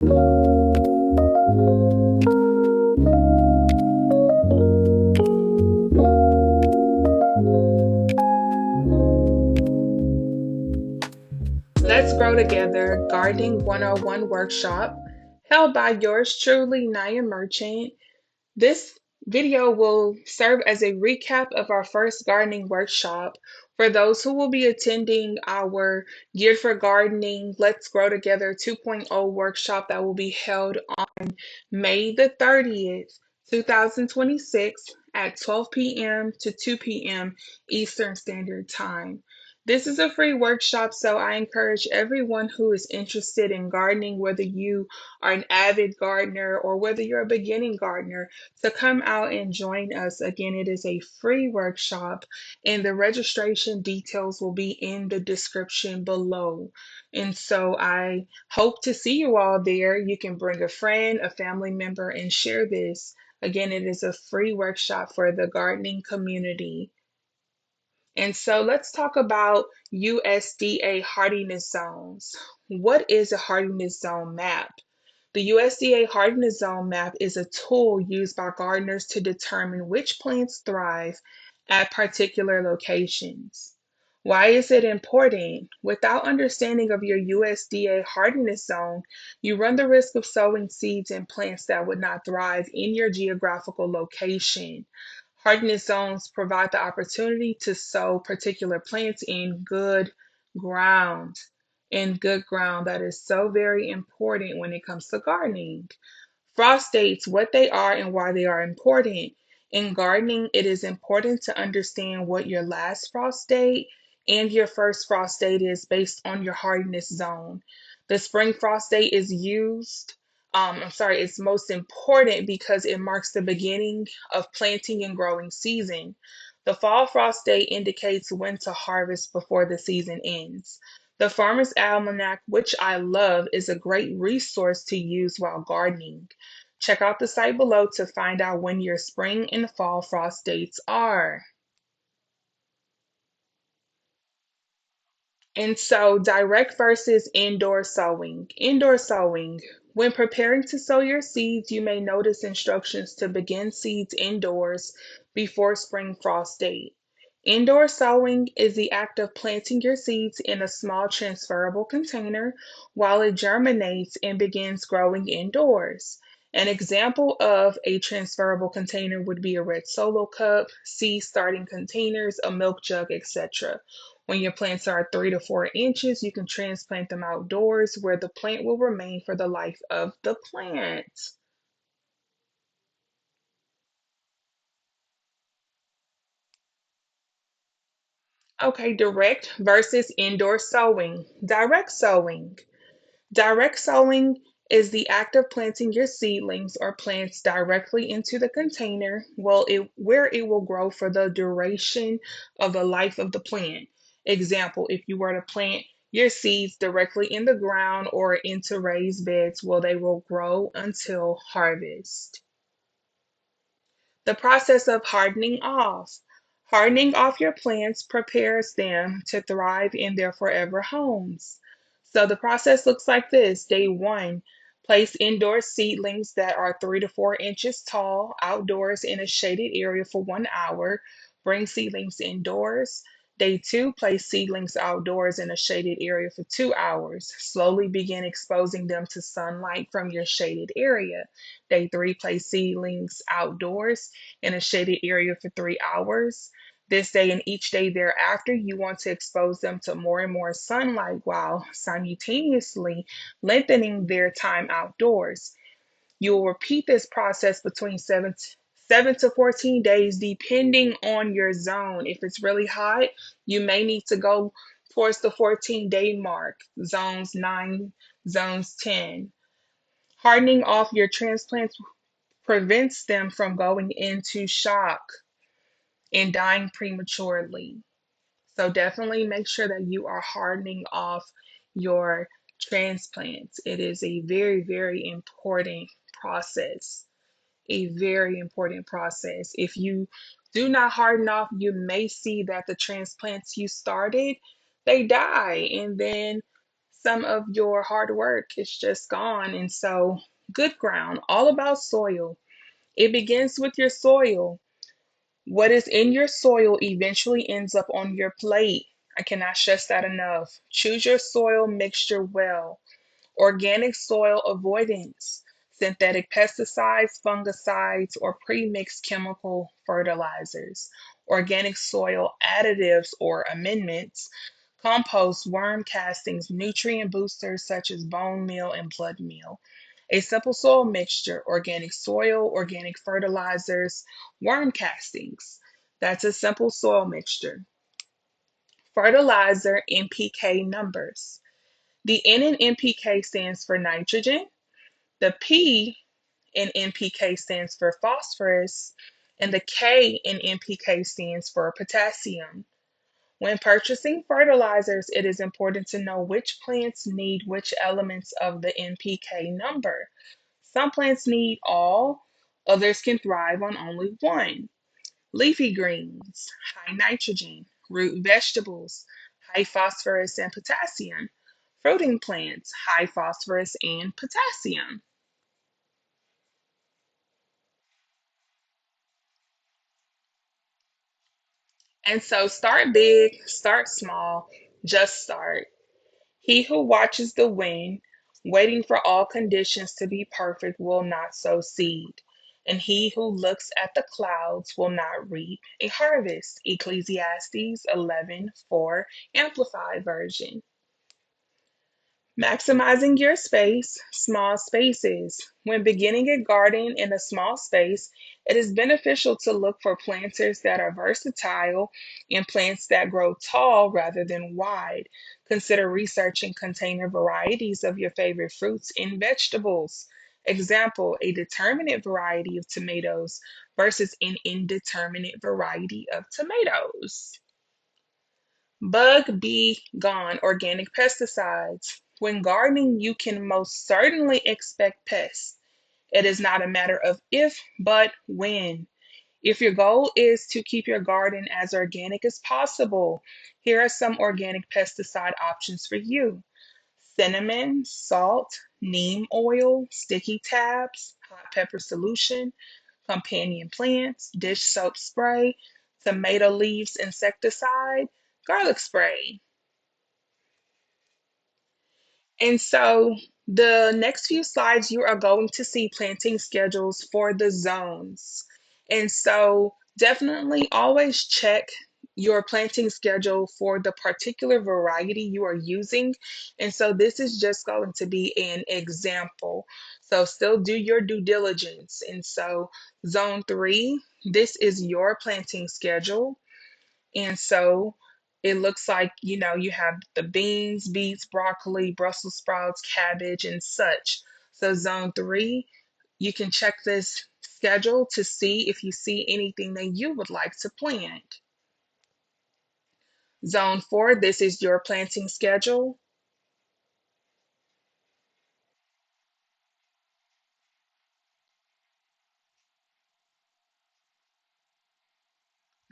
Let's Grow Together Gardening 101 workshop held by yours truly, Naya Merchant. This video will serve as a recap of our first gardening workshop for those who will be attending our Geared for Gardening Let's Grow Together 2.0 workshop that will be held on May the 30th, 2026 at 12 p.m. to 2 p.m. Eastern Standard Time. This is a free workshop, so I encourage everyone who is interested in gardening, whether you are an avid gardener or whether you're a beginning gardener, to come out and join us. Again, it is a free workshop, and the registration details will be in the description below. And so I hope to see you all there. You can bring a friend, a family member, and share this. Again, it is a free workshop for the gardening community. And so let's talk about USDA hardiness zones. What is a hardiness zone map? The USDA Hardiness Zone Map is a tool used by gardeners to determine which plants thrive at particular locations. Why is it important? Without understanding of your USDA hardiness zone, you run the risk of sowing seeds in plants that would not thrive in your geographical location. Hardiness zones provide the opportunity to sow particular plants ground in good ground. That is so very important when it comes to gardening. Frost dates, what they are and why they are important. In gardening, it is important to understand what your last frost date and your first frost date is based on your hardiness zone. The spring frost date is it's most important because it marks the beginning of planting and growing season. The fall frost date indicates when to harvest before the season ends. The Farmer's Almanac, which I love, is a great resource to use while gardening. Check out the site below to find out when your spring and fall frost dates are. And so, direct versus indoor sowing. Indoor sowing. When preparing to sow your seeds, you may notice instructions to begin seeds indoors before spring frost date. Indoor sowing is the act of planting your seeds in a small transferable container while it germinates and begins growing indoors. An example of a transferable container would be a red solo cup, seed starting containers, a milk jug, etc. When your plants are 3 to 4 inches, you can transplant them outdoors where the plant will remain for the life of the plant. Okay, direct versus indoor sowing. Direct sowing. Direct sowing is the act of planting your seedlings or plants directly into the container where it will grow for the duration of the life of the plant. Example, if you were to plant your seeds directly in the ground or into raised beds, well, they will grow until harvest. The process of hardening off. Hardening off your plants prepares them to thrive in their forever homes. So the process looks like this. Day one, place indoor seedlings that are 3 to 4 inches tall outdoors in a shaded area for 1 hour. Bring seedlings indoors. Day two, place seedlings outdoors in a shaded area for 2 hours. Slowly begin exposing them to sunlight from your shaded area. Day three, place seedlings outdoors in a shaded area for 3 hours. This day and each day thereafter, you want to expose them to more and more sunlight while simultaneously lengthening their time outdoors. You will repeat this process between 7 to 14 days, depending on your zone. If it's really hot, you may need to go towards the 14-day mark, zones 9, zones 10. Hardening off your transplants prevents them from going into shock and dying prematurely. So definitely make sure that you are hardening off your transplants. It is a very, very important process. A very important process. If you do not harden off, you may see that the transplants you started, they die. And then some of your hard work is just gone. And so, good ground, all about soil. It begins with your soil. What is in your soil eventually ends up on your plate. I cannot stress that enough. Choose your soil mixture well. Organic soil avoidance, synthetic pesticides, fungicides, or pre-mixed chemical fertilizers, organic soil additives or amendments, compost, worm castings, nutrient boosters such as bone meal and blood meal, a simple soil mixture, organic soil, organic fertilizers, worm castings. That's a simple soil mixture. Fertilizer NPK numbers. The N in NPK stands for nitrogen. The P in NPK stands for phosphorus. And the K in NPK stands for potassium. When purchasing fertilizers, it is important to know which plants need which elements of the NPK number. Some plants need all, others can thrive on only one. Leafy greens, high nitrogen. Root vegetables, high phosphorus and potassium. Fruiting plants, high phosphorus and potassium. And so start big, start small, just start. He who watches the wind, waiting for all conditions to be perfect, will not sow seed. And he who looks at the clouds will not reap a harvest. Ecclesiastes 11:4, Amplified Version. Maximizing your space, small spaces. When beginning a garden in a small space, it is beneficial to look for planters that are versatile and plants that grow tall rather than wide. Consider researching container varieties of your favorite fruits and vegetables. Example, a determinate variety of tomatoes versus an indeterminate variety of tomatoes. Bug Be Gone organic pesticides. When gardening, you can most certainly expect pests. It is not a matter of if, but when. If your goal is to keep your garden as organic as possible, here are some organic pesticide options for you: cinnamon, salt, neem oil, sticky tabs, hot pepper solution, companion plants, dish soap spray, tomato leaves insecticide, garlic spray. And so the next few slides, you are going to see planting schedules for the zones. And so definitely always check your planting schedule for the particular variety you are using. And so this is just going to be an example. So still do your due diligence. And so zone 3, this is your planting schedule. And so it looks like, you have the beans, beets, broccoli, Brussels sprouts, cabbage, and such. So, zone 3, you can check this schedule to see if you see anything that you would like to plant. Zone 4, this is your planting schedule.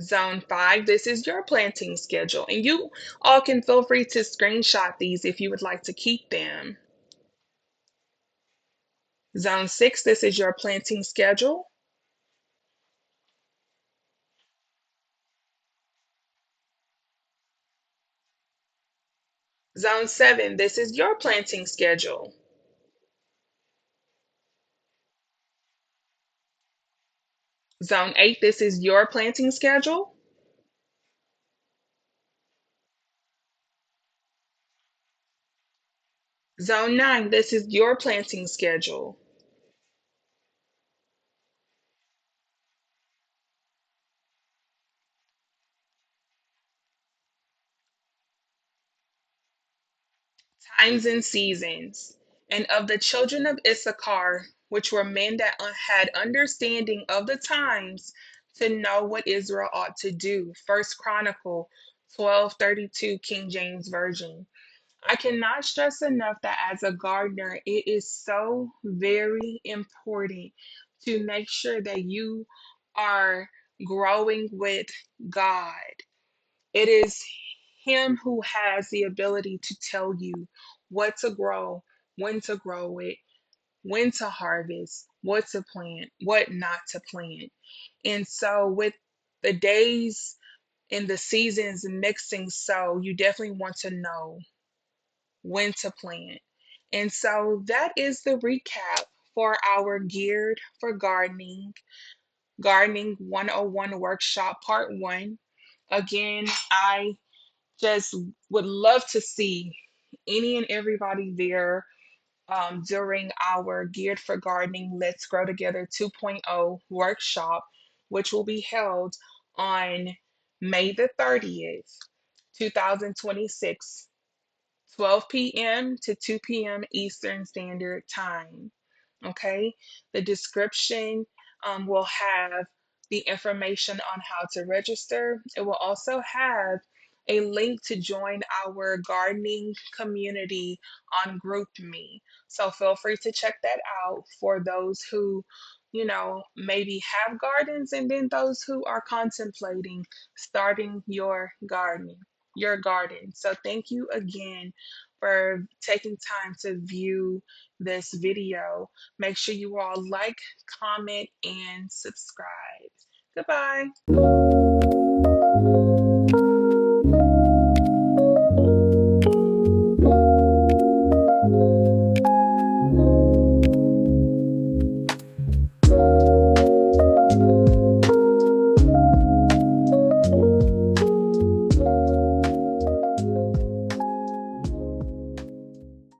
Zone 5, this is your planting schedule. And you all can feel free to screenshot these if you would like to keep them. Zone 6, this is your planting schedule. Zone 7, this is your planting schedule. Zone 8, this is your planting schedule. Zone 9, this is your planting schedule. Times and seasons. And of the children of Issachar, which were men that had understanding of the times to know what Israel ought to do. First Chronicle 12:32, King James Version. I cannot stress enough that as a gardener, it is so very important to make sure that you are growing with God. It is Him who has the ability to tell you what to grow, when to grow it, when to harvest, what to plant, what not to plant. And so, with the days and the seasons mixing, so you definitely want to know when to plant. And so, that is the recap for our Geared for Gardening 101 Workshop Part 1. Again, I just would love to see any and everybody there during our Geared for Gardening Let's Grow Together 2.0 workshop, which will be held on May the 30th, 2026, 12 p.m. to 2 p.m. Eastern Standard Time. Okay, the description will have the information on how to register. It will also have a link to join our gardening community on GroupMe. So feel free to check that out for those who, maybe have gardens, and then those who are contemplating starting your garden. So thank you again for taking time to view this video. Make sure you all like, comment, and subscribe. Goodbye.